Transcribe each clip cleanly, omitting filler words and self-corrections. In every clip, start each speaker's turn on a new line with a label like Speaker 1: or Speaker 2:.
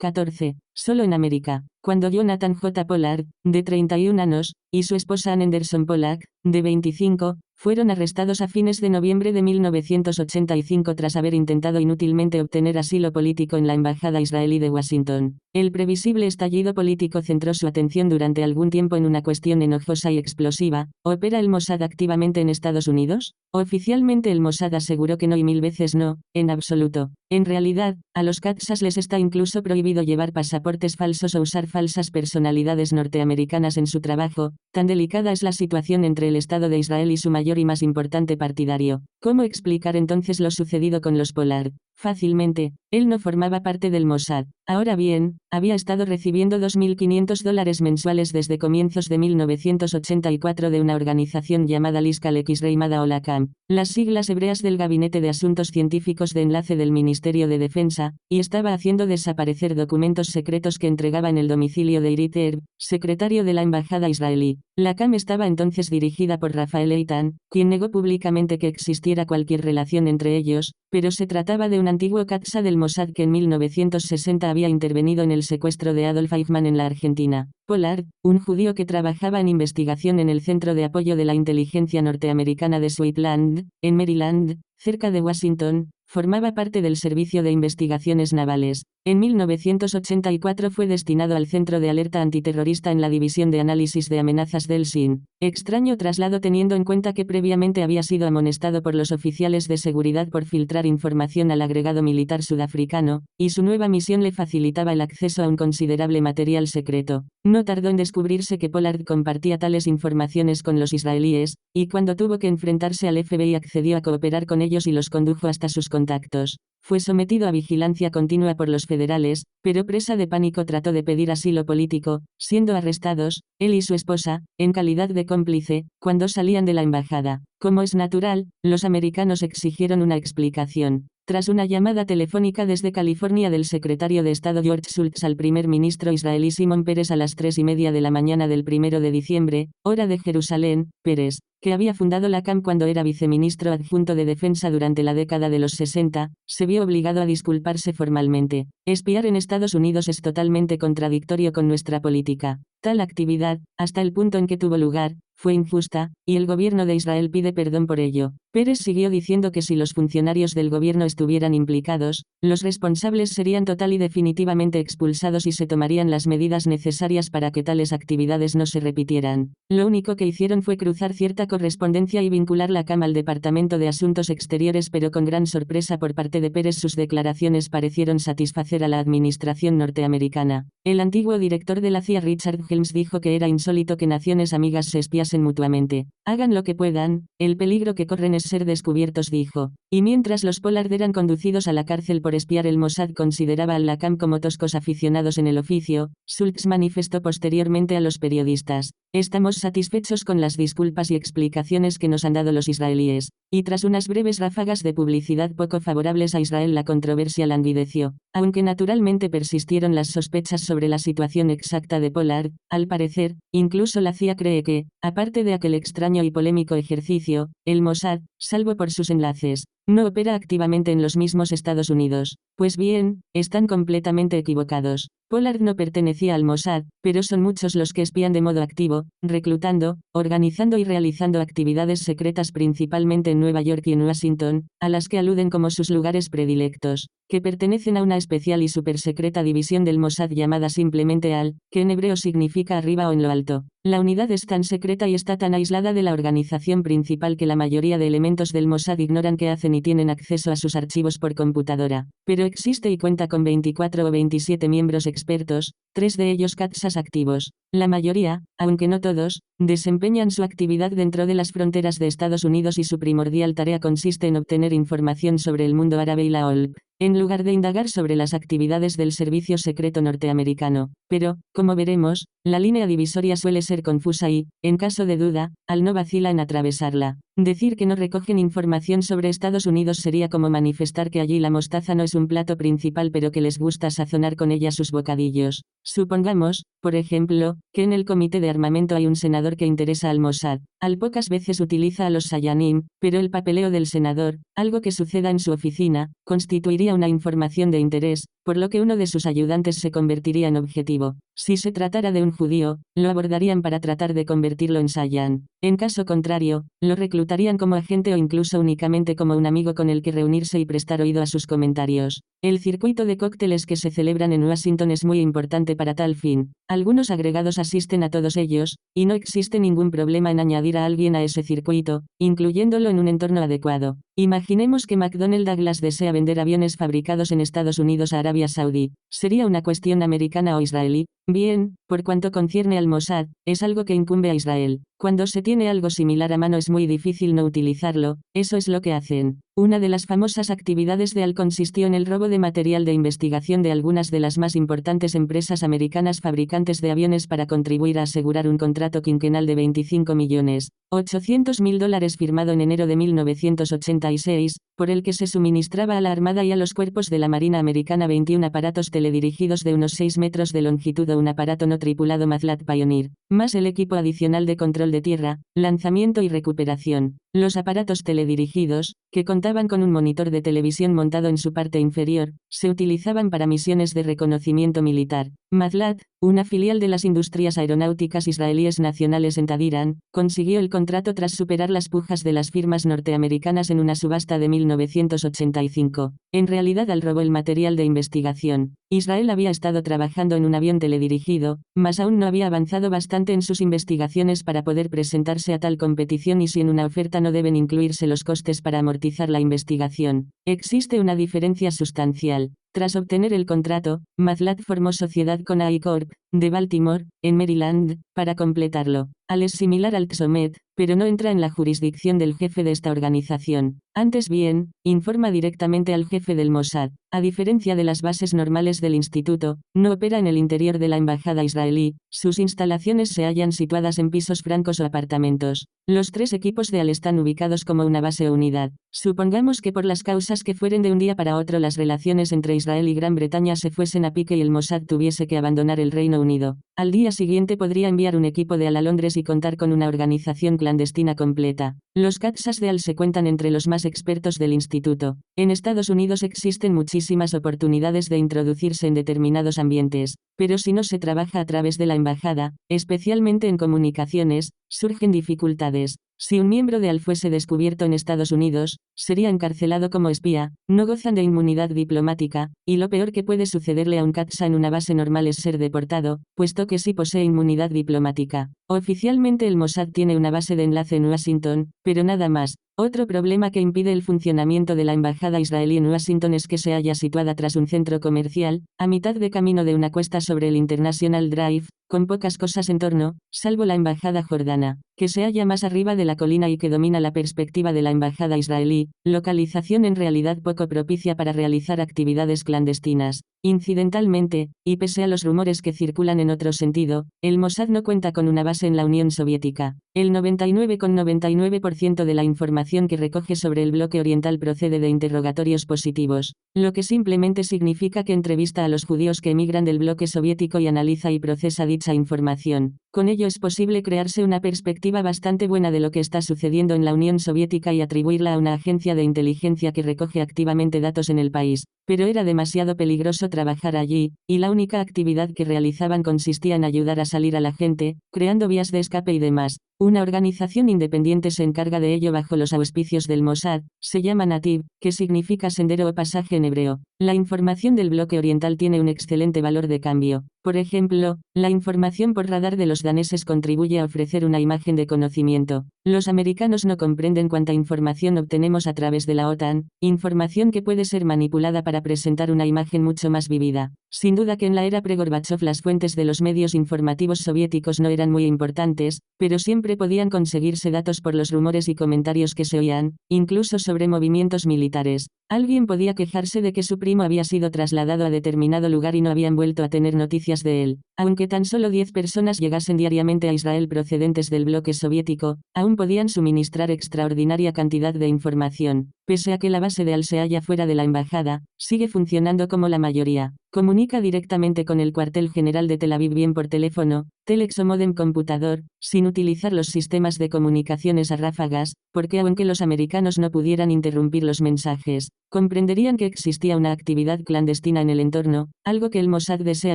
Speaker 1: 14. Solo en América. Cuando Jonathan J. Pollard, de 31 años, y su esposa Ann Anderson Pollack, de 25, fueron arrestados a fines de noviembre de 1985 tras haber intentado inútilmente obtener asilo político en la Embajada israelí de Washington. El previsible estallido político centró su atención durante algún tiempo en una cuestión enojosa y explosiva: ¿opera el Mossad activamente en Estados Unidos? Oficialmente el Mossad aseguró que no y 1000 veces no, en absoluto. En realidad, a los Qassas les está incluso prohibido llevar pasaportes falsos o usar falsas personalidades norteamericanas en su trabajo. Tan delicada es la situación entre el Estado de Israel y su mayor y más importante partidario. ¿Cómo explicar entonces lo sucedido con los Pollard? Fácilmente, él no formaba parte del Mossad. Ahora bien, había estado recibiendo $2.500 mensuales desde comienzos de 1984 de una organización llamada Liskal X-Ray Mada Olakam, las siglas hebreas del Gabinete de Asuntos Científicos de Enlace del Ministerio de Defensa, y estaba haciendo desaparecer documentos secretos que entregaba en el domicilio de Irit Erb, secretario de la Embajada israelí. La CAM estaba entonces dirigida por Rafael Eitan, quien negó públicamente que existiera cualquier relación entre ellos, pero se trataba de un antiguo Qatsa del Mossad que en 1960 había intervenido en el secuestro de Adolf Eichmann en la Argentina. Pollard, un judío que trabajaba en investigación en el Centro de Apoyo de la Inteligencia Norteamericana de Sweetland, en Maryland, cerca de Washington, formaba parte del Servicio de Investigaciones Navales. En 1984 fue destinado al Centro de Alerta Antiterrorista en la División de Análisis de Amenazas del SIN. Extraño traslado teniendo en cuenta que previamente había sido amonestado por los oficiales de seguridad por filtrar información al agregado militar sudafricano, y su nueva misión le facilitaba el acceso a un considerable material secreto. No tardó en descubrirse que Pollard compartía tales informaciones con los israelíes, y cuando tuvo que enfrentarse al FBI accedió a cooperar con ellos y los condujo hasta sus contactos. Fue sometido a vigilancia continua por los federales, pero presa de pánico trató de pedir asilo político, siendo arrestados, él y su esposa, en calidad de cómplice, cuando salían de la embajada. Como es natural, los americanos exigieron una explicación. Tras una llamada telefónica desde California del secretario de Estado George Shultz al primer ministro israelí Shimon Peres a las 3:30 de la mañana del 1 de diciembre, hora de Jerusalén, Peres, que había fundado la CAM cuando era viceministro adjunto de Defensa durante la década de los 60, se vio obligado a disculparse formalmente. Espiar en Estados Unidos es totalmente contradictorio con nuestra política. Tal actividad, hasta el punto en que tuvo lugar, fue injusta, y el gobierno de Israel pide perdón por ello. Pérez siguió diciendo que si los funcionarios del gobierno estuvieran implicados, los responsables serían total y definitivamente expulsados y se tomarían las medidas necesarias para que tales actividades no se repitieran. Lo único que hicieron fue cruzar cierta correspondencia y vincular la CAM al Departamento de Asuntos Exteriores, pero con gran sorpresa por parte de Pérez sus declaraciones parecieron satisfacer a la administración norteamericana. El antiguo director de la CIA Richard Helms dijo que era insólito que naciones amigas se espiasen mutuamente. Hagan lo que puedan, el peligro que corren es ser descubiertos, dijo. Y mientras los Pollard eran conducidos a la cárcel por espiar, el Mossad consideraba al LACAM como toscos aficionados en el oficio. Shultz manifestó posteriormente a los periodistas: estamos satisfechos con las disculpas y explicaciones que nos han dado los israelíes. Y tras unas breves ráfagas de publicidad poco favorables a Israel, la controversia languideció. Aunque naturalmente persistieron las sospechas sobre la situación exacta de Pollard, al parecer, incluso la CIA cree que, aparte de aquel extraño y polémico ejercicio, el Mossad, salvo por sus enlaces, no opera activamente en los mismos Estados Unidos. Pues bien, están completamente equivocados. Pollard no pertenecía al Mossad, pero son muchos los que espían de modo activo, reclutando, organizando y realizando actividades secretas principalmente en Nueva York y en Washington, a las que aluden como sus lugares predilectos, que pertenecen a una especial y supersecreta división del Mossad llamada simplemente Al, que en hebreo significa arriba o en lo alto. La unidad es tan secreta y está tan aislada de la organización principal que la mayoría de elementos del Mossad ignoran qué hacen y tienen acceso a sus archivos por computadora. Pero existe y cuenta con 24 o 27 miembros expertos, 3 de ellos Qassas activos. La mayoría, aunque no todos, desempeñan su actividad dentro de las fronteras de Estados Unidos y su primordial tarea consiste en obtener información sobre el mundo árabe y la OLP, en lugar de indagar sobre las actividades del servicio secreto norteamericano. Pero, como veremos, la línea divisoria suele ser confusa y, en caso de duda, Al no vacila en atravesarla. Decir que no recogen información sobre Estados Unidos sería como manifestar que allí la mostaza no es un plato principal pero que les gusta sazonar con ella sus bocadillos. Supongamos, por ejemplo, que en el comité de armamento hay un senador que interesa al Mossad. Al pocas veces utiliza a los Sayanim, pero el papeleo del senador, algo que suceda en su oficina, constituiría una información de interés, por lo que uno de sus ayudantes se convertiría en objetivo. Si se tratara de un judío, lo abordarían para tratar de convertirlo en Sayan. En caso contrario, lo reclutarían como agente o incluso únicamente como un amigo con el que reunirse y prestar oído a sus comentarios. El circuito de cócteles que se celebran en Washington es muy importante para tal fin. Algunos agregados asisten a todos ellos, y no existe ningún problema en añadir a alguien a ese circuito, incluyéndolo en un entorno adecuado. Imaginemos que McDonnell Douglas desea vender aviones fabricados en Estados Unidos a Arabia Saudí. ¿Sería una cuestión americana o israelí? Bien, por cuanto concierne al Mossad, es algo que incumbe a Israel. Cuando se tiene algo similar a mano es muy difícil no utilizarlo, eso es lo que hacen. Una de las famosas actividades de Al consistió en el robo de material de investigación de algunas de las más importantes empresas americanas fabricantes de aviones para contribuir a asegurar un contrato quinquenal de $25.800.000 firmado en enero de 1986, por el que se suministraba a la Armada y a los cuerpos de la Marina Americana 21 aparatos teledirigidos de unos 6 metros de longitud o un aparato no tripulado Mazlat Pioneer, más el equipo adicional de control de tierra, lanzamiento y recuperación. Los aparatos teledirigidos, que contaban con un monitor de televisión montado en su parte inferior, se utilizaban para misiones de reconocimiento militar. Mazlat, una filial de las industrias aeronáuticas israelíes nacionales en Tadiran, consiguió el contrato tras superar las pujas de las firmas norteamericanas en una subasta de 1985. En realidad Al robó el material de investigación. Israel había estado trabajando en un avión teledirigido, mas aún no había avanzado bastante en sus investigaciones para poder presentarse a tal competición y si en una oferta no deben incluirse los costes para amortizar la investigación. Existe una diferencia sustancial. Tras obtener el contrato, Mazlat formó sociedad con AI Corp, de Baltimore, en Maryland, para completarlo. Al es similar al Tsomet, pero no entra en la jurisdicción del jefe de esta organización. Antes bien, informa directamente al jefe del Mossad. A diferencia de las bases normales del instituto, no opera en el interior de la embajada israelí, sus instalaciones se hallan situadas en pisos francos o apartamentos. Los 3 equipos de Al están ubicados como una base o unidad. Supongamos que por las causas que fueren de un día para otro las relaciones entre Israel y Gran Bretaña se fuesen a pique y el Mossad tuviese que abandonar el Reino Unido. Al día siguiente podría enviar un equipo de Al a Londres y contar con una organización clandestina completa. Los Qassas de Al se cuentan entre los más expertos del instituto. En Estados Unidos existen muchísimas oportunidades de introducirse en determinados ambientes, pero si no se trabaja a través de la embajada, especialmente en comunicaciones, surgen dificultades. Si un miembro de Al fuese descubierto en Estados Unidos, sería encarcelado como espía, no gozan de inmunidad diplomática, y lo peor que puede sucederle a un Qatsa en una base normal es ser deportado, puesto que sí posee inmunidad diplomática. Oficialmente el Mossad tiene una base de enlace en Washington, pero nada más. Otro problema que impide el funcionamiento de la embajada israelí en Washington es que se halla situada tras un centro comercial, a mitad de camino de una cuesta sobre el International Drive, con pocas cosas en torno, salvo la embajada jordana, que se halla más arriba de la colina y que domina la perspectiva de la embajada israelí, localización en realidad poco propicia para realizar actividades clandestinas. Incidentalmente, y pese a los rumores que circulan en otro sentido, el Mossad no cuenta con una base en la Unión Soviética. El 99,99% de la información que recoge sobre el bloque oriental procede de interrogatorios positivos, lo que simplemente significa que entrevista a los judíos que emigran del bloque soviético y analiza y procesa dicha información. Con ello es posible crearse una perspectiva bastante buena de lo que está sucediendo en la Unión Soviética y atribuirla a una agencia de inteligencia que recoge activamente datos en el país. Pero era demasiado peligroso trabajar allí, y la única actividad que realizaban consistía en ayudar a salir a la gente, creando vías de escape y demás. Una organización independiente se encarga de ello bajo los auspicios del Mossad, se llama Nativ, que significa sendero o pasaje en hebreo. La información del bloque oriental tiene un excelente valor de cambio. Por ejemplo, la información por radar de los daneses contribuye a ofrecer una imagen de conocimiento. Los americanos no comprenden cuánta información obtenemos a través de la OTAN, información que puede ser manipulada para presentar una imagen mucho más vívida. Sin duda que en la era pre-Gorbachov las fuentes de los medios informativos soviéticos no eran muy importantes, pero siempre podían conseguirse datos por los rumores y comentarios que se oían, incluso sobre movimientos militares. Alguien podía quejarse de que su primo había sido trasladado a determinado lugar y no habían vuelto a tener noticias de él. Aunque tan solo 10 personas llegasen diariamente a Israel procedentes del bloque soviético, aún podían suministrar extraordinaria cantidad de información. Pese a que la base de Al se halla fuera de la embajada, sigue funcionando como la mayoría. Comunica directamente con el cuartel general de Tel Aviv bien por teléfono, telex o módem computador, sin utilizar los sistemas de comunicaciones a ráfagas, porque aunque los americanos no pudieran interrumpir los mensajes, comprenderían que existía una actividad clandestina en el entorno, algo que el Mossad desea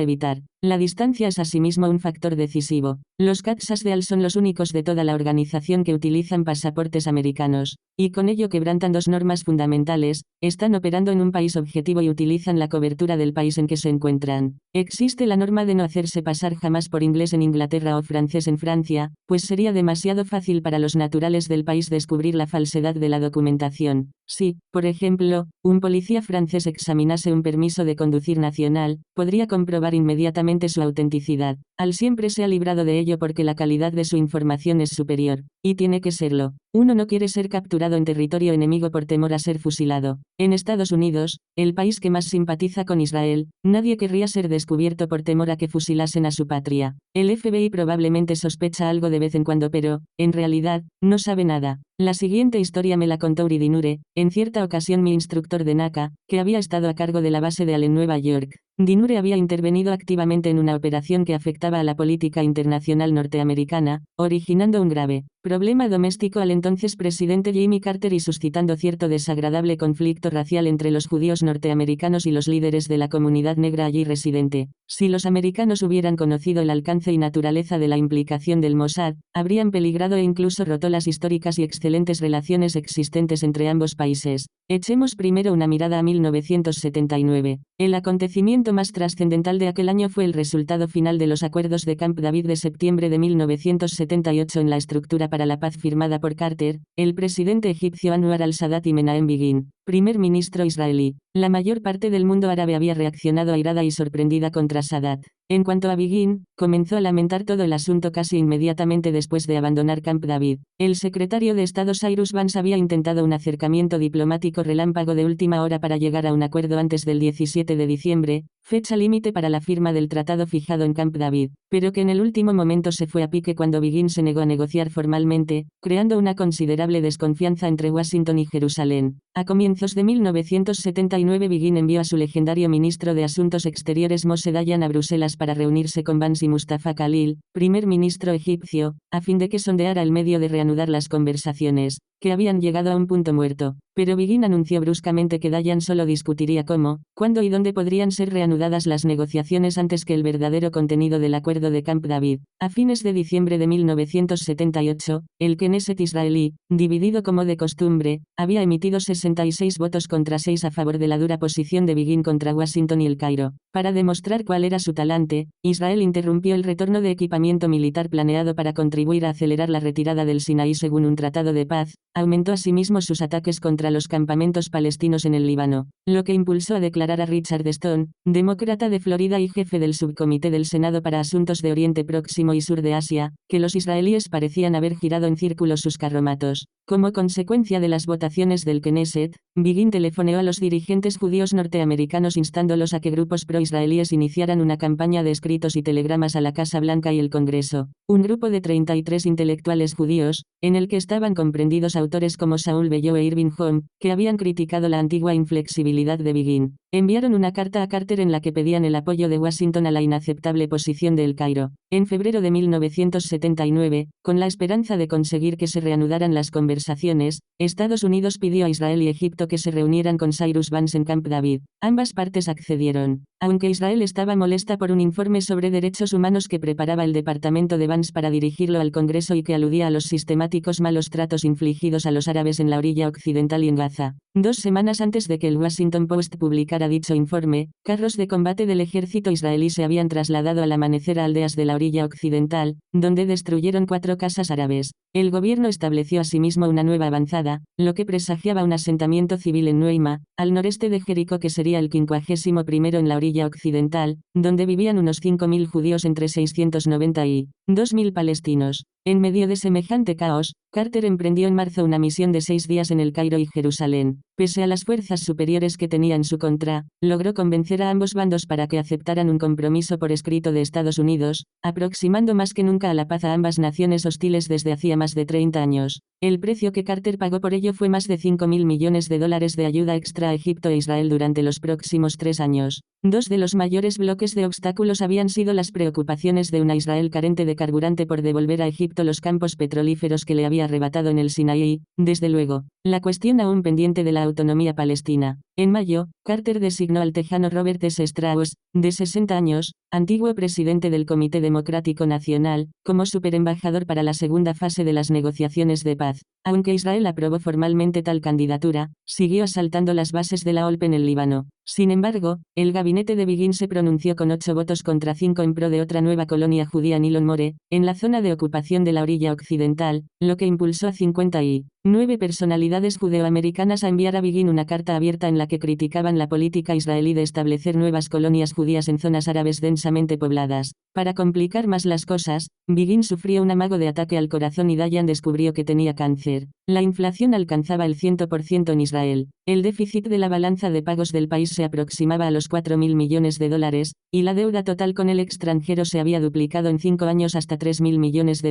Speaker 1: evitar. La distancia es asimismo un factor decisivo. Los Qassas de Al son los únicos de toda la organización que utilizan pasaportes americanos, y con ello quebrantan dos normas fundamentales: están operando en un país objetivo y utilizan la cobertura del país en que se encuentran. Existe la norma de no hacerse pasar jamás por inglés en Inglaterra o francés en Francia, pues sería demasiado fácil para los naturales del país descubrir la falsedad de la documentación. Si, por ejemplo, un policía francés examinase un permiso de conducir nacional, podría comprobar inmediatamente su autenticidad. Al siempre se ha librado de ello porque la calidad de su información es superior, y tiene que serlo. Uno no quiere ser capturado en territorio enemigo por temor a ser fusilado. En Estados Unidos, el país que más simpatiza con Israel, nadie querría ser descubierto por temor a que fusilasen a su patria. El FBI probablemente sospecha algo de vez en cuando, pero, en realidad, no sabe nada. La siguiente historia me la contó Uri Dinure, en cierta ocasión mi instructor de NACA, que había estado a cargo de la base de Al en Nueva York. Dinure había intervenido activamente en una operación que afectaba a la política internacional norteamericana, originando un grave problema doméstico al entonces presidente Jimmy Carter y suscitando cierto desagradable conflicto racial entre los judíos norteamericanos y los líderes de la comunidad negra allí residente. Si los americanos hubieran conocido el alcance y naturaleza de la implicación del Mossad, habrían peligrado e incluso roto las históricas y excelentes relaciones existentes entre ambos países. Echemos primero una mirada a 1979. El acontecimiento más trascendental de aquel año fue el resultado final de los acuerdos de Camp David de septiembre de 1978 en la estructura para la paz firmada por Carter, el presidente egipcio Anwar al-Sadat y Menahem Begin, primer ministro israelí. La mayor parte del mundo árabe había reaccionado airada y sorprendida contra Sadat. En cuanto a Begin, comenzó a lamentar todo el asunto casi inmediatamente después de abandonar Camp David. El secretario de Estado Cyrus Vance había intentado un acercamiento diplomático relámpago de última hora para llegar a un acuerdo antes del 17 de diciembre, fecha límite para la firma del tratado fijado en Camp David, pero que en el último momento se fue a pique cuando Begin se negó a negociar formalmente, creando una considerable desconfianza entre Washington y Jerusalén. A comienzos de 1979 Begin envió a su legendario ministro de Asuntos Exteriores Moshe Dayan a Bruselas para reunirse con Vance y Mustafa Khalil, primer ministro egipcio, a fin de que sondeara el medio de reanudar las conversaciones, que habían llegado a un punto muerto. Pero Begin anunció bruscamente que Dayan solo discutiría cómo, cuándo y dónde podrían ser reanudadas las negociaciones antes que el verdadero contenido del acuerdo de Camp David. A fines de diciembre de 1978, el Knesset israelí, dividido como de costumbre, había emitido 66 votos contra 6 a favor de la dura posición de Begin contra Washington y el Cairo. Para demostrar cuál era su talante, Israel interrumpió el retorno de equipamiento militar planeado para contribuir a acelerar la retirada del Sinaí según un tratado de paz, aumentó asimismo sus ataques contra los campamentos palestinos en el Líbano, lo que impulsó a declarar a Richard Stone, demócrata de Florida y jefe del subcomité del Senado para Asuntos de Oriente Próximo y Sur de Asia, que los israelíes parecían haber girado en círculos sus carromatos. Como consecuencia de las votaciones del Knesset, Begin telefoneó a los dirigentes judíos norteamericanos instándolos a que grupos pro-israelíes iniciaran una campaña de escritos y telegramas a la Casa Blanca y el Congreso. Un grupo de 33 intelectuales judíos, en el que estaban comprendidos autores como Saul Bellow e Irving Home, que habían criticado la antigua inflexibilidad de Begin, enviaron una carta a Carter en la que pedían el apoyo de Washington a la inaceptable posición de El Cairo. En febrero de 1979, con la esperanza de conseguir que se reanudaran las conversaciones, Estados Unidos pidió a Israel y Egipto que se reunieran con Cyrus Vance en Camp David. Ambas partes accedieron. Aunque Israel estaba molesta por un informe sobre derechos humanos que preparaba el departamento de Vance para dirigirlo al Congreso y que aludía a los sistemáticos malos tratos infligidos a los árabes en la orilla occidental y en Gaza. 2 semanas antes de que el Washington Post publicara dicho informe, carros de combate del ejército israelí se habían trasladado al amanecer a aldeas de la orilla occidental, donde destruyeron 4 casas árabes. El gobierno estableció asimismo una nueva avanzada, lo que presagiaba un asentamiento civil en Nueima, al noreste de Jericó, que sería el 51º en la orilla occidental, donde vivían unos 5.000 judíos entre 690 y 2.000 palestinos. En medio de semejante caos, Carter emprendió en marzo una misión de 6 días en El Cairo y Jerusalén. Pese a las fuerzas superiores que tenía en su contra, logró convencer a ambos bandos para que aceptaran un compromiso por escrito de Estados Unidos, aproximando más que nunca a la paz a ambas naciones hostiles desde hacía más de 30 años. El precio que Carter pagó por ello fue más de $5.000 millones de ayuda extra a Egipto e Israel durante los próximos 3 años. Dos de los mayores bloques de obstáculos habían sido las preocupaciones de una Israel carente de carburante por devolver a Egipto los campos petrolíferos que le había arrebatado en el Sinaí y, desde luego, la cuestión aún pendiente de la autonomía palestina. En mayo, Carter designó al tejano Robert S. Strauss, de 60 años, antiguo presidente del Comité Democrático Nacional, como superembajador para la segunda fase de las negociaciones de paz. Aunque Israel aprobó formalmente tal candidatura, siguió asaltando las bases de la OLP en el Líbano. Sin embargo, el gabinete de Begin se pronunció con 8 votos contra 5 en pro de otra nueva colonia judía Nilon More, en la zona de ocupación de la orilla occidental, lo que impulsó a 59 personalidades judeoamericanas a enviar a Begin una carta abierta en la que criticaban la política israelí de establecer nuevas colonias judías en zonas árabes densamente pobladas. Para complicar más las cosas, Begin sufrió un amago de ataque al corazón y Dayan descubrió que tenía cáncer. La inflación alcanzaba el 100% en Israel. El déficit de la balanza de pagos del país se aproximaba a los $4.000 millones, y la deuda total con el extranjero se había duplicado en 5 años hasta $3.000 millones,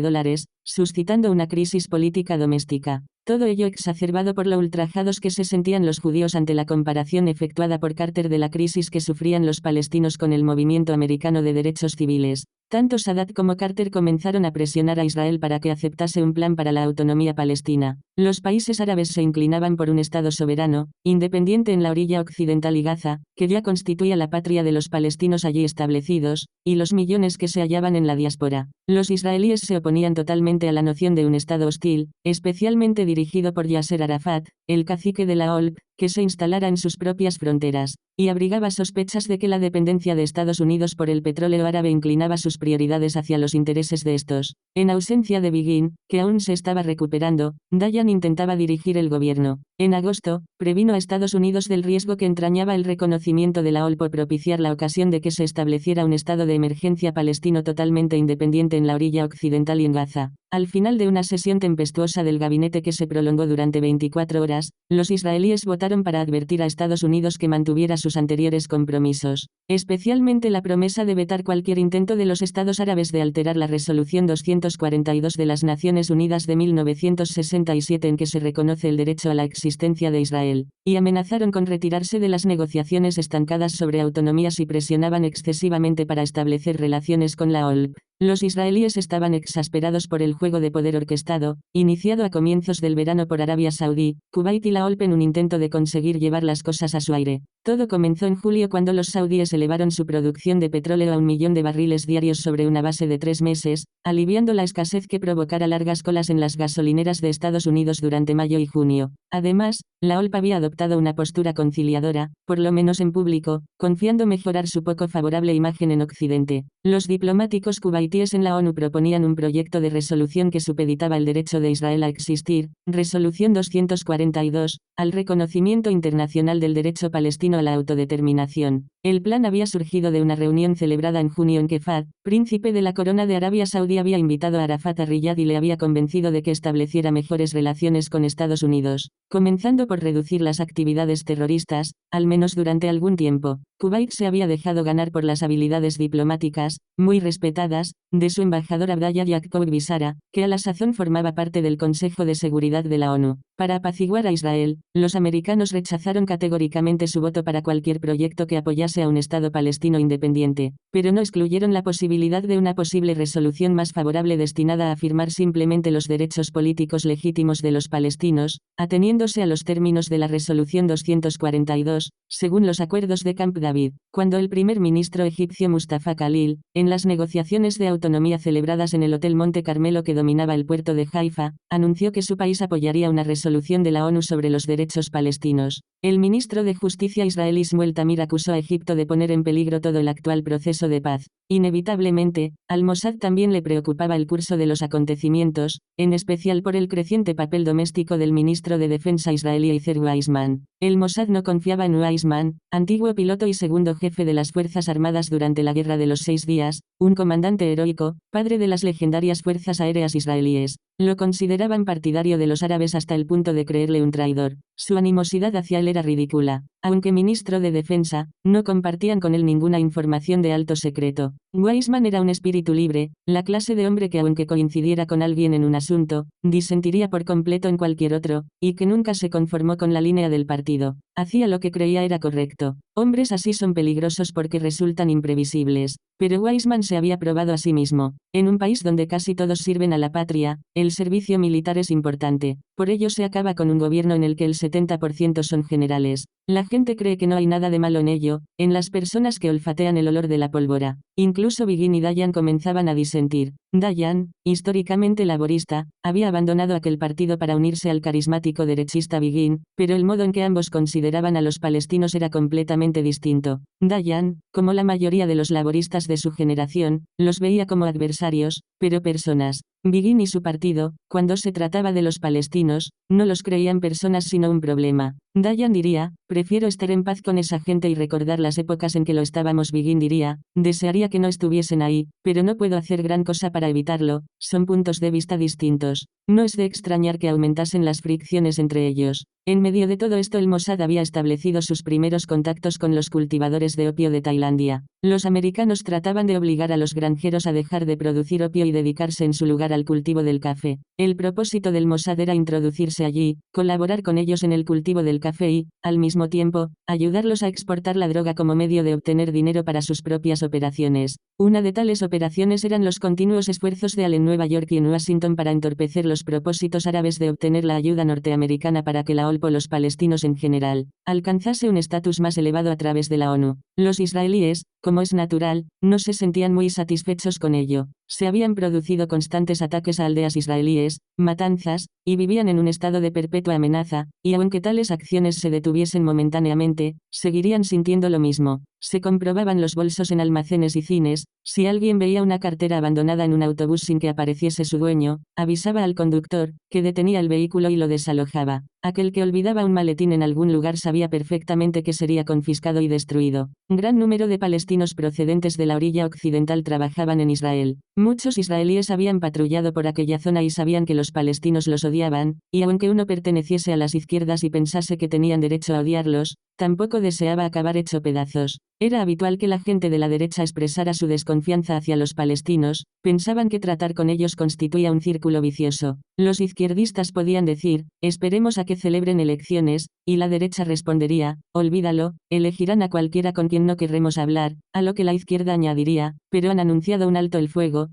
Speaker 1: suscitando una crisis política doméstica. Todo ello exacerbado por lo ultrajados que se sentían los judíos ante la comparación efectuada por Carter de la crisis que sufrían los palestinos con el movimiento americano de derechos civiles. Tanto Sadat como Carter comenzaron a presionar a Israel para que aceptase un plan para la autonomía palestina. Los países árabes se inclinaban por un Estado soberano, independiente en la orilla occidental y Gaza, que ya constituía la patria de los palestinos allí establecidos, y los millones que se hallaban en la diáspora. Los israelíes se oponían totalmente a la noción de un Estado hostil, especialmente dirigido por Yasser Arafat, el cacique de la OLP, que se instalara en sus propias fronteras, y abrigaba sospechas de que la dependencia de Estados Unidos por el petróleo árabe inclinaba sus prioridades hacia los intereses de estos. En ausencia de Begin, que aún se estaba recuperando, Dayan intentaba dirigir el gobierno. En agosto, previno a Estados Unidos del riesgo que entrañaba el reconocimiento de la OLP por propiciar la ocasión de que se estableciera un estado de emergencia palestino totalmente independiente en la orilla occidental y en Gaza. Al final de una sesión tempestuosa del gabinete que se prolongó durante 24 horas, los israelíes votaron para advertir a Estados Unidos que mantuviera sus anteriores compromisos, especialmente la promesa de vetar cualquier intento de los estados árabes de alterar la Resolución 242 de las Naciones Unidas de 1967 en que se reconoce el derecho a la existencia de Israel, y amenazaron con retirarse de las negociaciones estancadas sobre autonomía si presionaban excesivamente para establecer relaciones con la OLP. Los israelíes estaban exasperados por el juego de poder orquestado, iniciado a comienzos del verano por Arabia Saudí, Kuwait y la OLP en un intento de conseguir llevar las cosas a su aire. Todo comenzó en julio cuando los saudíes elevaron su producción de petróleo a 1 millón de barriles diarios sobre una base de 3 meses, aliviando la escasez que provocara largas colas en las gasolineras de Estados Unidos durante mayo y junio. Además, la OLP había adoptado una postura conciliadora, por lo menos en público, confiando mejorar su poco favorable imagen en Occidente. Los diplomáticos cubaitíes en la ONU proponían un proyecto de resolución que supeditaba el derecho de Israel a existir, Resolución 242, al reconocimiento internacional del derecho palestino a la autodeterminación. El plan había surgido de una reunión celebrada en junio en que Fahd, príncipe de la corona de Arabia Saudí, había invitado a Arafat a Riyad y le había convencido de que estableciera mejores relaciones con Estados Unidos, comenzando por reducir las actividades terroristas, al menos durante algún tiempo. Kuwait se había dejado ganar por las habilidades diplomáticas, muy respetadas, de su embajador Abdallah Yaakov Bisara, que a la sazón formaba parte del Consejo de Seguridad de la ONU. Para apaciguar a Israel, los americanos rechazaron categóricamente su voto para cualquier proyecto que apoyase a un Estado palestino independiente, pero no excluyeron la posibilidad de una posible resolución más favorable destinada a afirmar simplemente los derechos políticos legítimos de los palestinos, ateniéndose a los términos de la Resolución 242, según los acuerdos de Camp David. Cuando el primer ministro egipcio Mustafa Khalil, en las negociaciones de autonomía celebradas en el Hotel Monte Carmelo que dominaba el puerto de Haifa, anunció que su país apoyaría una resolución de la ONU sobre los derechos palestinos, el ministro de Justicia israelí Shmuel Tamir acusó a Egipto de poner en peligro todo el actual proceso de paz. Inevitablemente, al Mossad también le preocupaba el curso de los acontecimientos, en especial por el creciente papel doméstico del ministro de Defensa israelí Eizer Weizman. El Mossad no confiaba en Weizman, antiguo piloto y segundo jefe de las Fuerzas Armadas durante la Guerra de los 6 Días, un comandante heroico, padre de las legendarias fuerzas aéreas israelíes. Lo consideraban partidario de los árabes hasta el punto de creerle un traidor. Su animosidad hacia él era ridícula. Aunque ministro de Defensa, no compartían con él ninguna información de alto secreto. Weizmann era un espíritu libre, la clase de hombre que aunque coincidiera con alguien en un asunto, disentiría por completo en cualquier otro, y que nunca se conformó con la línea del partido. Hacía lo que creía era correcto. Hombres así son peligrosos porque resultan imprevisibles. Pero Weizmann se había probado a sí mismo. En un país donde casi todos sirven a la patria, el servicio militar es importante. Por ello se acaba con un gobierno en el que el 70% son generales. La gente cree que no hay nada de malo en ello, en las personas que olfatean el olor de la pólvora. Incluso Begin y Dayan comenzaban a disentir. Dayan, históricamente laborista, había abandonado aquel partido para unirse al carismático derechista Begin, pero el modo en que ambos consideraban a los palestinos era completamente distinto. Dayan, como la mayoría de los laboristas de su generación, los veía como adversarios, pero personas. Begin y su partido, cuando se trataba de los palestinos, no los creían personas sino un problema. Dayan diría, prefiero estar en paz con esa gente y recordar las épocas en que lo estábamos. Begin diría, desearía que no estuviesen ahí, pero no puedo hacer gran cosa para evitarlo, son puntos de vista distintos. No es de extrañar que aumentasen las fricciones entre ellos. En medio de todo esto el Mossad había establecido sus primeros contactos con los cultivadores de opio de Tailandia. Los americanos trataban de obligar a los granjeros a dejar de producir opio y dedicarse en su lugar al cultivo del café. El propósito del Mossad era introducirse allí, colaborar con ellos en el cultivo del café y, al mismo tiempo, ayudarlos a exportar la droga como medio de obtener dinero para sus propias operaciones. Una de tales operaciones eran los continuos esfuerzos de Al en Nueva York y en Washington para entorpecer los propósitos árabes de obtener la ayuda norteamericana para que la OLP o los palestinos en general alcanzase un estatus más elevado a través de la ONU. Los israelíes, como es natural, no se sentían muy satisfechos con ello. Se habían producido constantes ataques a aldeas israelíes, matanzas, y vivían en un estado de perpetua amenaza, y aunque tales acciones se detuviesen momentáneamente, seguirían sintiendo lo mismo. Se comprobaban los bolsos en almacenes y cines. Si alguien veía una cartera abandonada en un autobús sin que apareciese su dueño, avisaba al conductor, que detenía el vehículo y lo desalojaba. Aquel que olvidaba un maletín en algún lugar sabía perfectamente que sería confiscado y destruido. Gran número de palestinos procedentes de la orilla occidental trabajaban en Israel. Muchos israelíes habían patrullado por aquella zona y sabían que los palestinos los odiaban, y aunque uno perteneciese a las izquierdas y pensase que tenían derecho a odiarlos, tampoco deseaba acabar hecho pedazos. Era habitual que la gente de la derecha expresara su desconfianza hacia los palestinos, pensaban que tratar con ellos constituía un círculo vicioso. Los izquierdistas podían decir, esperemos a que celebren elecciones, y la derecha respondería, olvídalo, elegirán a cualquiera con quien no querremos hablar, a lo que la izquierda añadiría, pero han anunciado un alto el fuego,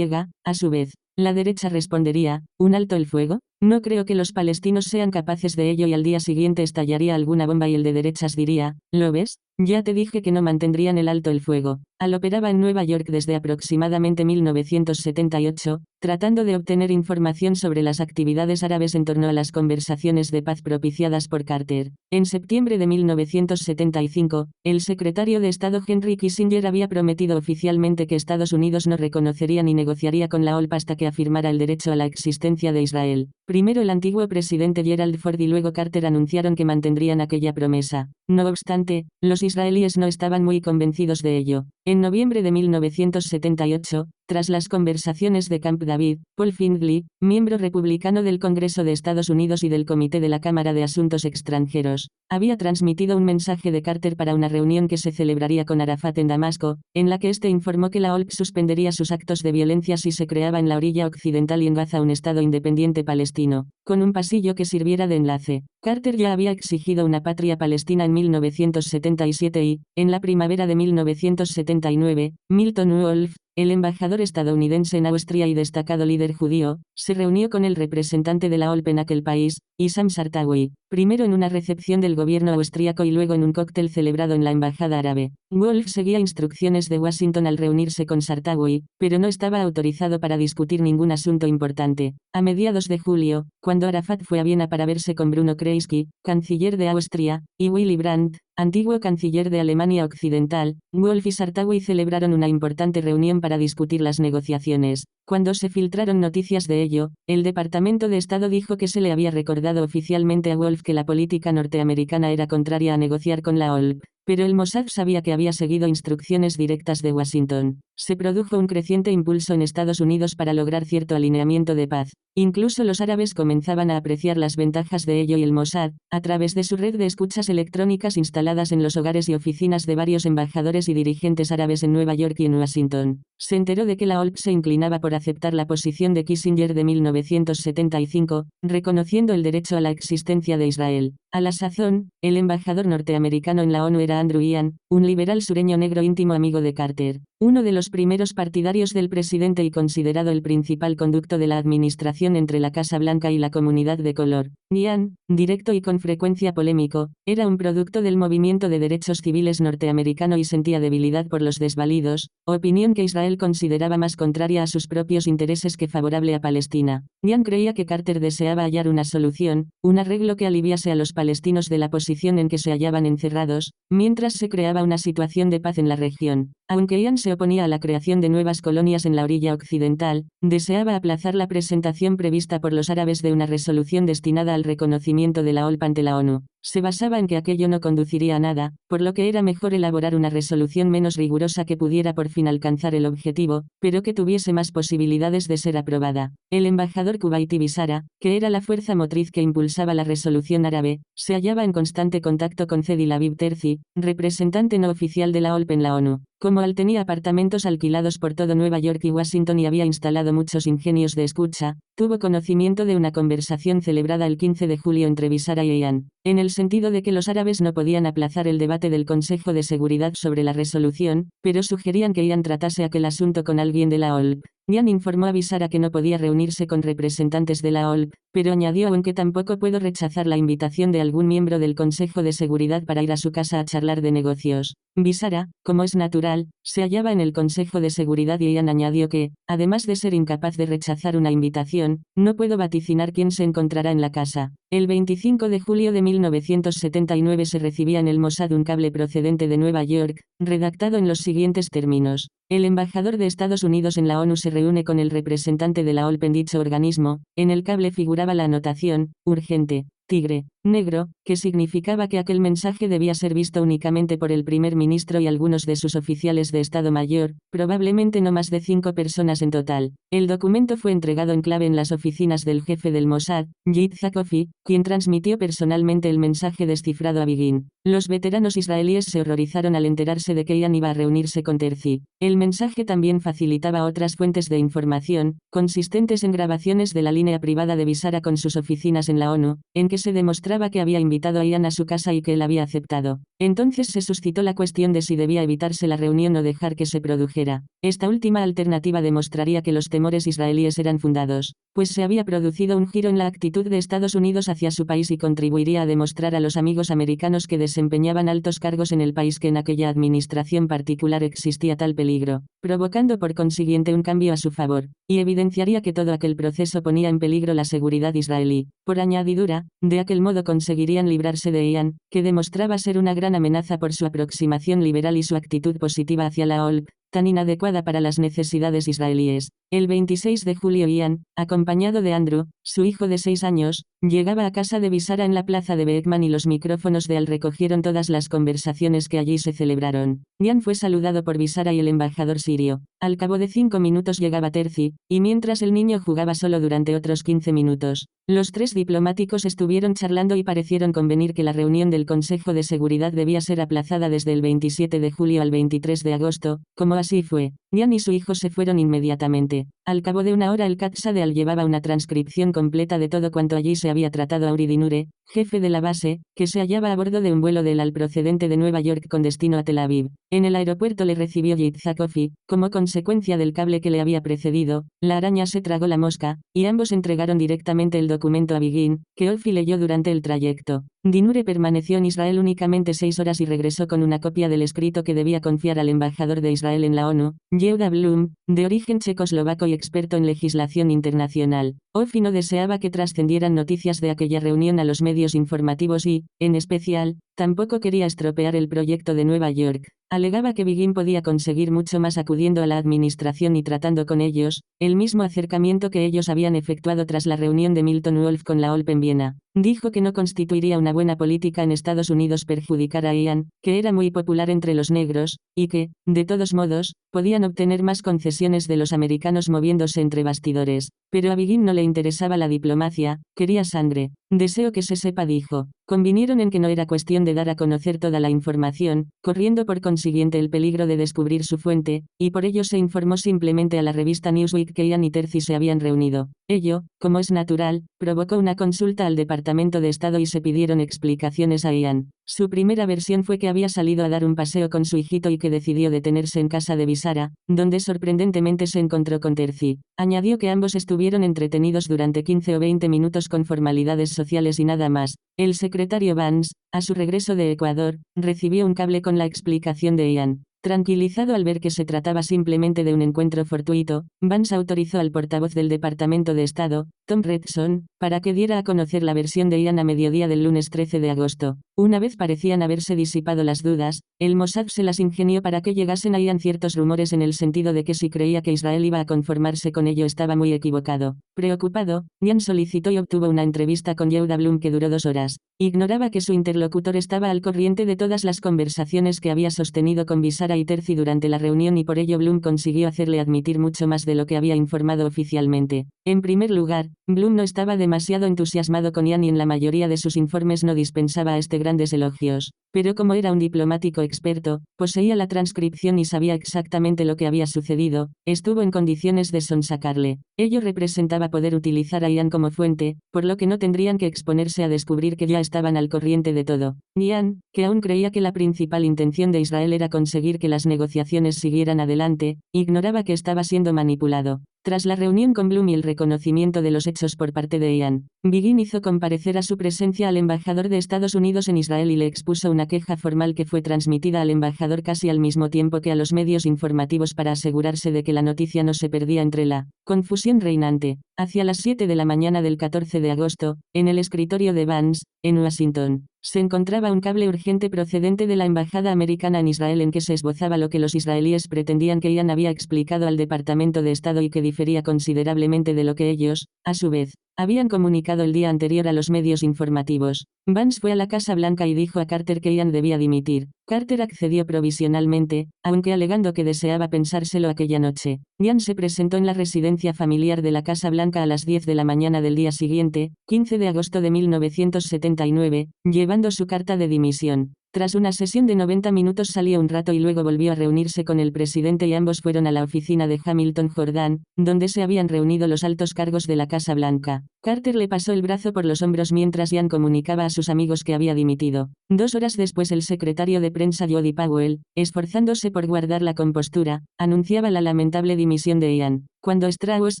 Speaker 1: a su vez. La derecha respondería, ¿un alto el fuego? No creo que los palestinos sean capaces de ello y al día siguiente estallaría alguna bomba y el de derechas diría, ¿lo ves? Ya te dije que no mantendrían el alto el fuego. Al operaba en Nueva York desde aproximadamente 1978, tratando de obtener información sobre las actividades árabes en torno a las conversaciones de paz propiciadas por Carter. En septiembre de 1975, el secretario de Estado Henry Kissinger había prometido oficialmente que Estados Unidos no reconocería ni negociaría con la OLP hasta que afirmara el derecho a la existencia de Israel. Primero el antiguo presidente Gerald Ford y luego Carter anunciaron que mantendrían aquella promesa. No obstante, los israelíes no estaban muy convencidos de ello. En noviembre de 1978, tras las conversaciones de Camp David, Paul Findley, miembro republicano del Congreso de Estados Unidos y del Comité de la Cámara de Asuntos Extranjeros, había transmitido un mensaje de Carter para una reunión que se celebraría con Arafat en Damasco, en la que este informó que la OLP suspendería sus actos de violencia si se creaba en la orilla occidental y en Gaza un Estado independiente palestino, con un pasillo que sirviera de enlace. Carter ya había exigido una patria palestina en 1977 y, en la primavera de 1979, Milton Wolf, el embajador estadounidense en Austria y destacado líder judío, se reunió con el representante de la OLP en aquel país, Issam Sartawi, primero en una recepción del gobierno austríaco y luego en un cóctel celebrado en la embajada árabe. Wolf seguía instrucciones de Washington al reunirse con Sartawi, pero no estaba autorizado para discutir ningún asunto importante. A mediados de julio, cuando Arafat fue a Viena para verse con Bruno Kreisky, canciller de Austria, y Willy Brandt, antiguo canciller de Alemania Occidental, Wolf y Sartawi celebraron una importante reunión para discutir las negociaciones. Cuando se filtraron noticias de ello, el Departamento de Estado dijo que se le había recordado oficialmente a Wolf que la política norteamericana era contraria a negociar con la OLP. pero el Mossad sabía que había seguido instrucciones directas de Washington. Se produjo un creciente impulso en Estados Unidos para lograr cierto alineamiento de paz. Incluso los árabes comenzaban a apreciar las ventajas de ello y el Mossad, a través de su red de escuchas electrónicas instaladas en los hogares y oficinas de varios embajadores y dirigentes árabes en Nueva York y en Washington, se enteró de que la OLP se inclinaba por aceptar la posición de Kissinger de 1975, reconociendo el derecho a la existencia de Israel. A la sazón, el embajador norteamericano en la ONU era Andrew Ian, un liberal sureño negro íntimo amigo de Carter, uno de los primeros partidarios del presidente y considerado el principal conducto de la administración entre la Casa Blanca y la comunidad de color. Ian, directo y con frecuencia polémico, era un producto del movimiento de derechos civiles norteamericano y sentía debilidad por los desvalidos, opinión que Israel consideraba más contraria a sus propios intereses que favorable a Palestina. Ian creía que Carter deseaba hallar una solución, un arreglo que aliviase a los palestinos de la posición en que se hallaban encerrados, mientras se creaba una situación de paz en la región. Aunque Ian se oponía a la creación de nuevas colonias en la orilla occidental, deseaba aplazar la presentación prevista por los árabes de una resolución destinada al reconocimiento de la OLP ante la ONU. Se basaba en que aquello no conduciría a nada, por lo que era mejor elaborar una resolución menos rigurosa que pudiera por fin alcanzar el objetivo, pero que tuviese más posibilidades de ser aprobada. El embajador Kuwaiti Bisara, que era la fuerza motriz que impulsaba la resolución árabe, se hallaba en constante contacto con Zedil Aviv Terzi, representante no oficial de la OLP en la ONU. Como él tenía apartamentos alquilados por todo Nueva York y Washington y había instalado muchos ingenios de escucha, tuvo conocimiento de una conversación celebrada el 15 de julio entre Bisara y Ian, en el sentido de que los árabes no podían aplazar el debate del Consejo de Seguridad sobre la resolución, pero sugerían que Ian tratase aquel asunto con alguien de la OLP. Ian informó a Bisara que no podía reunirse con representantes de la OLP, pero añadió aún que tampoco puedo rechazar la invitación de algún miembro del Consejo de Seguridad para ir a su casa a charlar de negocios. Bisara, como es natural, se hallaba en el Consejo de Seguridad y Ian añadió que, además de ser incapaz de rechazar una invitación, no puedo vaticinar quién se encontrará en la casa. El 25 de julio de 1979 se recibía en el Mossad un cable procedente de Nueva York, redactado en los siguientes términos. El embajador de Estados Unidos en la ONU se reúne con el representante de la OLP en dicho organismo. En el cable figuraba la anotación, urgente, tigre, negro, que significaba que aquel mensaje debía ser visto únicamente por el primer ministro y algunos de sus oficiales de Estado Mayor, probablemente no más de 5 personas en total. El documento fue entregado en clave en las oficinas del jefe del Mossad, Yitzhak Ofi, quien transmitió personalmente el mensaje descifrado a Begin. Los veteranos israelíes se horrorizaron al enterarse de que Ian iba a reunirse con Terzi. El mensaje también facilitaba otras fuentes de información, consistentes en grabaciones de la línea privada de Bisara con sus oficinas en la ONU, en que se demostraba que había invitado a Ian a su casa y que él había aceptado. Entonces se suscitó la cuestión de si debía evitarse la reunión o dejar que se produjera. Esta última alternativa demostraría que los temores israelíes eran fundados, pues se había producido un giro en la actitud de Estados Unidos hacia su país y contribuiría a demostrar a los amigos americanos que desempeñaban altos cargos en el país que en aquella administración particular existía tal peligro, provocando por consiguiente un cambio a su favor, y evidenciaría que todo aquel proceso ponía en peligro la seguridad israelí. Por añadidura, de aquel modo conseguirían librarse de Ian, que demostraba ser una gran amenaza por su aproximación liberal y su actitud positiva hacia la OLP, tan inadecuada para las necesidades israelíes. El 26 de julio Ian, acompañado de Andrew, su hijo de 6 años, llegaba a casa de Bisara en la plaza de Beekman y los micrófonos de Al recogieron todas las conversaciones que allí se celebraron. Ian fue saludado por Bisara y el embajador sirio. Al cabo de 5 minutos llegaba Terzi, y mientras el niño jugaba solo durante otros 15 minutos, los 3 diplomáticos estuvieron charlando y parecieron convenir que la reunión del Consejo de Seguridad debía ser aplazada desde el 27 de julio al 23 de agosto, como así fue. Ian y su hijo se fueron inmediatamente. Al cabo de una hora el Al llevaba una transcripción completa de todo cuanto allí se había tratado a Uri Dinure, jefe de la base, que se hallaba a bordo de un vuelo del Al procedente de Nueva York con destino a Tel Aviv. En el aeropuerto le recibió Yitzhak Ofi. Como consecuencia del cable que le había precedido, la araña se tragó la mosca, y ambos entregaron directamente el documento a Begin, que Ofi leyó durante el trayecto. Dinure permaneció en Israel únicamente 6 horas y regresó con una copia del escrito que debía confiar al embajador de Israel en la ONU, Yehuda Blum, de origen checoslovaco y experto en legislación internacional. Ofi no deseaba que trascendieran noticias de aquella reunión a los medios informativos y, en especial, Tampoco quería estropear el proyecto de Nueva York. Alegaba que Begin podía conseguir mucho más acudiendo a la administración y tratando con ellos, el mismo acercamiento que ellos habían efectuado tras la reunión de Milton Wolf con la OLP en Viena. Dijo que no constituiría una buena política en Estados Unidos perjudicar a Ian, que era muy popular entre los negros, y que, de todos modos, podían obtener más concesiones de los americanos moviéndose entre bastidores. Pero a Begin no le interesaba la diplomacia, quería sangre. Deseo que se sepa, dijo. Convinieron en que no era cuestión de dar a conocer toda la información, corriendo por consiguiente el peligro de descubrir su fuente, y por ello se informó simplemente a la revista Newsweek que Ian y Terzi se habían reunido. Ello, como es natural, provocó una consulta al Departamento de Estado y se pidieron explicaciones a Ian. Su primera versión fue que había salido a dar un paseo con su hijito y que decidió detenerse en casa de Visara, donde sorprendentemente se encontró con Terzi. Añadió que ambos estuvieron entretenidos durante 15 o 20 minutos con formalidades sociales y nada más. El secretario Vance, a su regreso de Ecuador, recibió un cable con la explicación de Ian. Tranquilizado al ver que se trataba simplemente de un encuentro fortuito, Vance autorizó al portavoz del Departamento de Estado, Tom Redson, para que diera a conocer la versión de Ian a mediodía del lunes 13 de agosto. Una vez parecían haberse disipado las dudas, el Mossad se las ingenió para que llegasen a Ian ciertos rumores en el sentido de que si creía que Israel iba a conformarse con ello estaba muy equivocado. Preocupado, Ian solicitó y obtuvo una entrevista con Yehuda Blum que duró 2 horas. Ignoraba que su interlocutor estaba al corriente de todas las conversaciones que había sostenido con Visara y Terzi durante la reunión y por ello Blum consiguió hacerle admitir mucho más de lo que había informado oficialmente. En primer lugar, Blum no estaba demasiado entusiasmado con Ian y en la mayoría de sus informes no dispensaba a este grandes elogios. Pero como era un diplomático experto, poseía la transcripción y sabía exactamente lo que había sucedido, estuvo en condiciones de sonsacarle. Ello representaba poder utilizar a Ian como fuente, por lo que no tendrían que exponerse a descubrir que ya estaban al corriente de todo. Ian, que aún creía que la principal intención de Israel era conseguir que las negociaciones siguieran adelante, ignoraba que estaba siendo manipulado. Tras la reunión con Blum y el reconocimiento de los hechos por parte de Ian, Begin hizo comparecer a su presencia al embajador de Estados Unidos en Israel y le expuso una queja formal que fue transmitida al embajador casi al mismo tiempo que a los medios informativos para asegurarse de que la noticia no se perdía entre la confusión reinante. Hacia las 7 de la mañana del 14 de agosto, en el escritorio de Vance, en Washington, se encontraba un cable urgente procedente de la embajada americana en Israel en que se esbozaba lo que los israelíes pretendían que Ian había explicado al Departamento de Estado y que difería considerablemente de lo que ellos, a su vez, habían comunicado el día anterior a los medios informativos. Vance fue a la Casa Blanca y dijo a Carter que Ian debía dimitir. Carter accedió provisionalmente, aunque alegando que deseaba pensárselo aquella noche. Ian se presentó en la residencia familiar de la Casa Blanca a las 10 de la mañana del día siguiente, 15 de agosto de 1979, llevando su carta de dimisión. Tras una sesión de 90 minutos salió un rato y luego volvió a reunirse con el presidente y ambos fueron a la oficina de Hamilton Jordan, donde se habían reunido los altos cargos de la Casa Blanca. Carter le pasó el brazo por los hombros mientras Ian comunicaba a sus amigos que había dimitido. 2 horas después el secretario de prensa Jody Powell, esforzándose por guardar la compostura, anunciaba la lamentable dimisión de Ian. Cuando Strauss,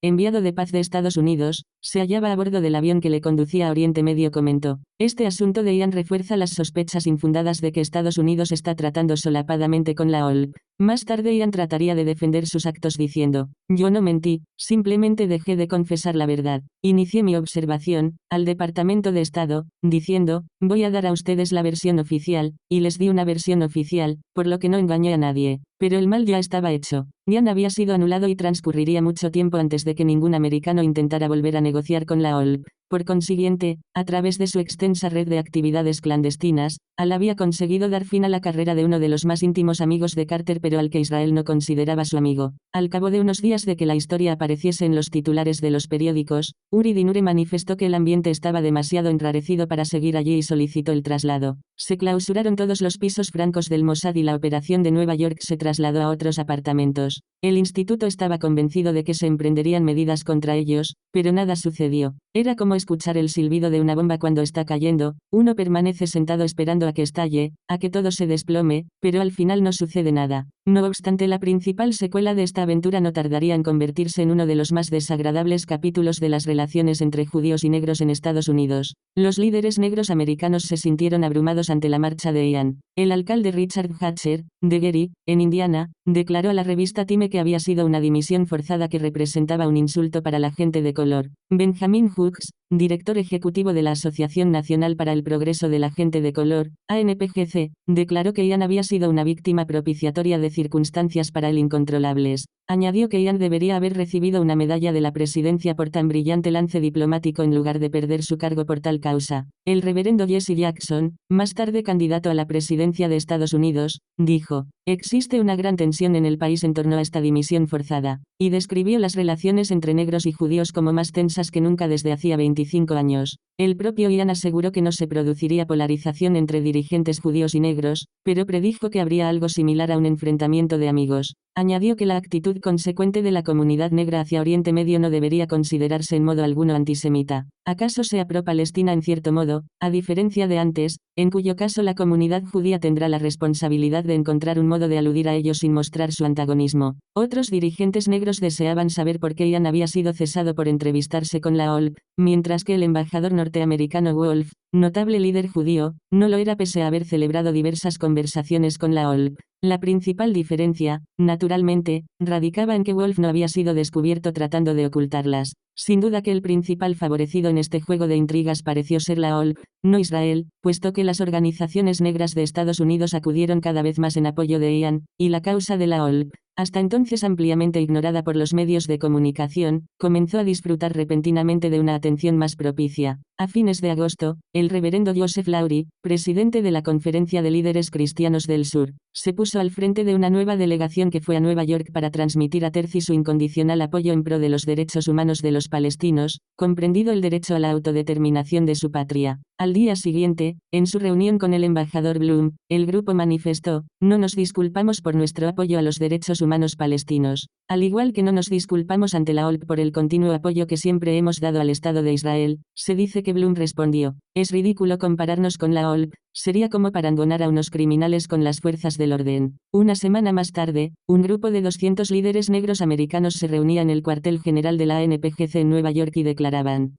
Speaker 1: enviado de paz de Estados Unidos, se hallaba a bordo del avión que le conducía a Oriente Medio comentó: "Este asunto de Ian refuerza las sospechas infundadas de que Estados Unidos está tratando solapadamente con la OLP". Más tarde Ian trataría de defender sus actos diciendo: "Yo no mentí, simplemente dejé de confesar la verdad. Inicié mi observación al Departamento de Estado, diciendo, voy a dar a ustedes la versión oficial, y les di una versión oficial, por lo que no engañé a nadie. Pero el mal ya estaba hecho. Ian había sido anulado y transcurriría mucho tiempo antes de que ningún americano intentara volver a negociar con la OLP. Por consiguiente, a través de su extensa red de actividades clandestinas, Al había conseguido dar fin a la carrera de uno de los más íntimos amigos de Carter, pero al que Israel no consideraba su amigo. Al cabo de unos días de que la historia apareciese en los titulares de los periódicos, Uri Dinure manifestó que el ambiente estaba demasiado enrarecido para seguir allí y solicitó el traslado. Se clausuraron todos los pisos francos del Mossad y la operación de Nueva York se trasladó a otros apartamentos. El instituto estaba convencido de que se emprenderían medidas contra ellos, pero nada sucedió. Era como escuchar el silbido de una bomba cuando está cayendo. Uno permanece sentado esperando a que estalle, a que todo se desplome, pero al final no sucede nada. No obstante, la principal secuela de esta aventura no tardaría en convertirse en uno de los más desagradables capítulos de las relaciones entre judíos y negros en Estados Unidos. Los líderes negros americanos se sintieron abrumados ante la marcha de Ian. El alcalde Richard Hatcher, de Gary, en Indiana, declaró a la revista Time que había sido una dimisión forzada que representaba un insulto para la gente de color. Benjamin Hughes, director ejecutivo de la Asociación Nacional para el Progreso de la Gente de Color, ANPGC, declaró que Ian había sido una víctima propiciatoria de circunstancias para él incontrolables. Añadió que Ian debería haber recibido una medalla de la presidencia por tan brillante lance diplomático en lugar de perder su cargo por tal causa. El reverendo Jesse Jackson, más tarde candidato a la presidencia de Estados Unidos, dijo: "Existe una gran tensión en el país en torno a esta dimisión forzada", y describió las relaciones entre negros y judíos como más tensas que nunca desde hacía 25 años. El propio Ian aseguró que no se produciría polarización entre dirigentes judíos y negros, pero predijo que habría algo similar a un enfrentamiento de amigos. Añadió que la actitud consecuente de la comunidad negra hacia Oriente Medio no debería considerarse en modo alguno antisemita. ¿Acaso sea pro-palestina en cierto modo, a diferencia de antes, en cuyo caso la comunidad judía tendrá la responsabilidad de encontrar un modo de aludir a ellos sin mostrar su antagonismo? Otros dirigentes negros deseaban saber por qué Ian había sido cesado por entrevistarse con la OLP, mientras que el embajador norteamericano Wolf, notable líder judío, no lo era pese a haber celebrado diversas conversaciones con la OLP. La principal diferencia, naturalmente, radicaba en que Wolf no había sido descubierto tratando de ocultarlas. Sin duda que el principal favorecido en este juego de intrigas pareció ser la OLP, no Israel, puesto que las organizaciones negras de Estados Unidos acudieron cada vez más en apoyo de Ian, y la causa de la OLP, hasta entonces ampliamente ignorada por los medios de comunicación, comenzó a disfrutar repentinamente de una atención más propicia. A fines de agosto, el reverendo Joseph Lowry, presidente de la Conferencia de Líderes Cristianos del Sur, se puso al frente de una nueva delegación que fue a Nueva York para transmitir a Terci su incondicional apoyo en pro de los derechos humanos de los palestinos, comprendido el derecho a la autodeterminación de su patria. Al día siguiente, en su reunión con el embajador Blum, el grupo manifestó: "No nos disculpamos por nuestro apoyo a los derechos humanos palestinos, al igual que no nos disculpamos ante la OLP por el continuo apoyo que siempre hemos dado al Estado de Israel". Se dice que Blum respondió: "Es ridículo compararnos con la OLP, sería como parangonar a unos criminales con las fuerzas del orden". Una semana más tarde, un grupo de 200 líderes negros americanos se reunía en el cuartel general de la ANPGC en Nueva York y declaraban: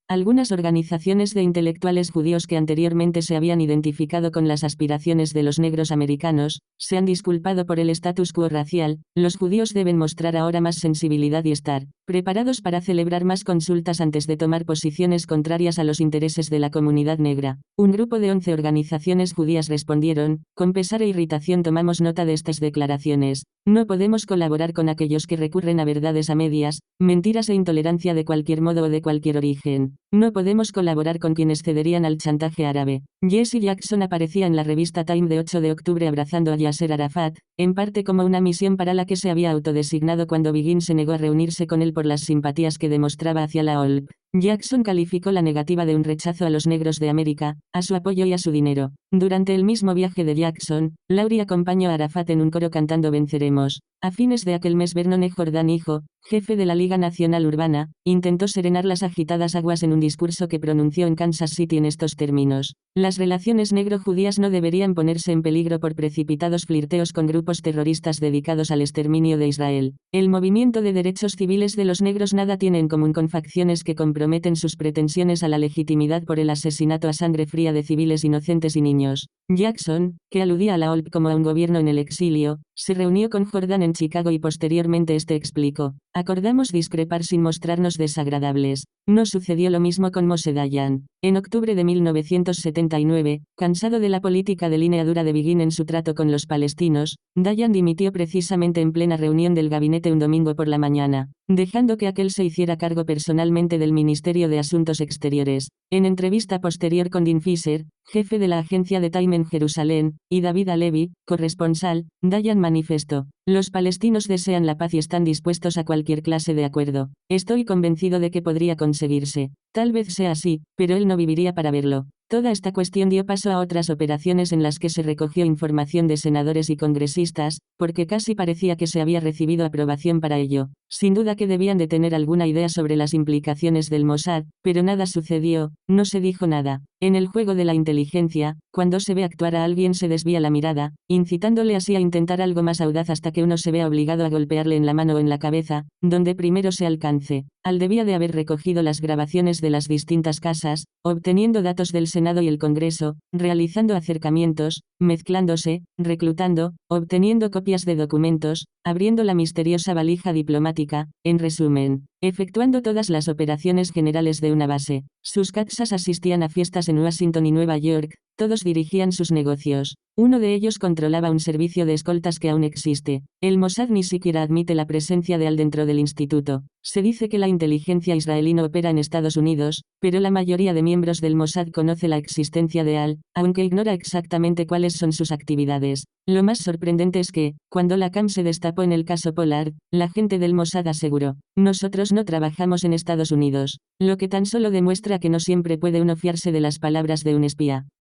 Speaker 1: Algunas organizaciones de intelectuales judíos que anteriormente se habían identificado con las aspiraciones de los negros americanos, se han disculpado por el status quo racial. Los judíos deben mostrar ahora más sensibilidad y estar preparados para celebrar más consultas antes de tomar posiciones contrarias a los intereses de la comunidad negra. Un grupo de 11 organizaciones judías respondieron: "Con pesar e irritación tomamos nota de estas declaraciones. No podemos colaborar con aquellos que recurren a verdades a medias, mentiras e intolerancia de cualquier modo o de cualquier origen. No podemos colaborar con quienes cederían al chantaje árabe". Jesse Jackson aparecía en la revista Time de 8 de octubre abrazando a Yasser Arafat, en parte como una misión para la que se había autodesignado cuando Begin se negó a reunirse con él por las simpatías que demostraba hacia la OLP. Jackson calificó la negativa de un rechazo a los negros de América, a su apoyo y a su dinero. Durante el mismo viaje de Jackson, Lowry acompañó a Arafat en un coro cantando "Venceremos". A fines de aquel mes Vernon E. Jordan hijo, jefe de la Liga Nacional Urbana, intentó serenar las agitadas aguas en un discurso que pronunció en Kansas City en estos términos: "Las relaciones negro-judías no deberían ponerse en peligro por precipitados flirteos con grupos terroristas dedicados al exterminio de Israel. El movimiento de derechos civiles de los negros nada tiene en común con facciones que comprometen sus pretensiones a la legitimidad por el asesinato a sangre fría de civiles inocentes y niños". Jackson, que aludía a la OLP como a un gobierno en el exilio, se reunió con Jordan en Chicago y posteriormente este explicó: "Acordamos discrepar sin mostrarnos desagradables". No sucedió lo mismo con Moshe Dayan. En octubre de 1979, cansado de la política de línea dura de Begin en su trato con los palestinos, Dayan dimitió precisamente en plena reunión del gabinete un domingo por la mañana, dejando que aquel se hiciera cargo personalmente del Ministerio de Asuntos Exteriores. En entrevista posterior con Dean Fisher, jefe de la agencia de Time en Jerusalén, y David Halevi, corresponsal, Dayan manifestó: "Los palestinos desean la paz y están dispuestos a cualquier clase de acuerdo. Estoy convencido de que podría conseguirse. Tal vez sea así, pero él no viviría para verlo". Toda esta cuestión dio paso a otras operaciones en las que se recogió información de senadores y congresistas, porque casi parecía que se había recibido aprobación para ello. Sin duda que debían de tener alguna idea sobre las implicaciones del Mossad, pero nada sucedió, no se dijo nada. En el juego de la inteligencia, cuando se ve actuar a alguien se desvía la mirada, incitándole así a intentar algo más audaz hasta que uno se vea obligado a golpearle en la mano o en la cabeza, donde primero se alcance. Al debía de haber recogido las grabaciones de las distintas casas, obteniendo datos del Senado y el Congreso, realizando acercamientos, mezclándose, reclutando, obteniendo copias de documentos, abriendo la misteriosa valija diplomática, en resumen, efectuando todas las operaciones generales de una base. Sus casas asistían a fiestas en Washington y Nueva York, todos dirigían sus negocios. Uno de ellos controlaba un servicio de escoltas que aún existe. El Mossad ni siquiera admite la presencia de Al dentro del instituto. Se dice que la inteligencia israelí no opera en Estados Unidos, pero la mayoría de miembros del Mossad conoce la existencia de Al, aunque ignora exactamente cuáles son sus actividades. Lo más sorprendente es que, cuando la CAM se destapó en el caso Pollard, la gente del Mossad aseguró: "Nosotros no trabajamos en Estados Unidos", lo que tan solo demuestra que no siempre puede uno fiarse de las palabras de un espía.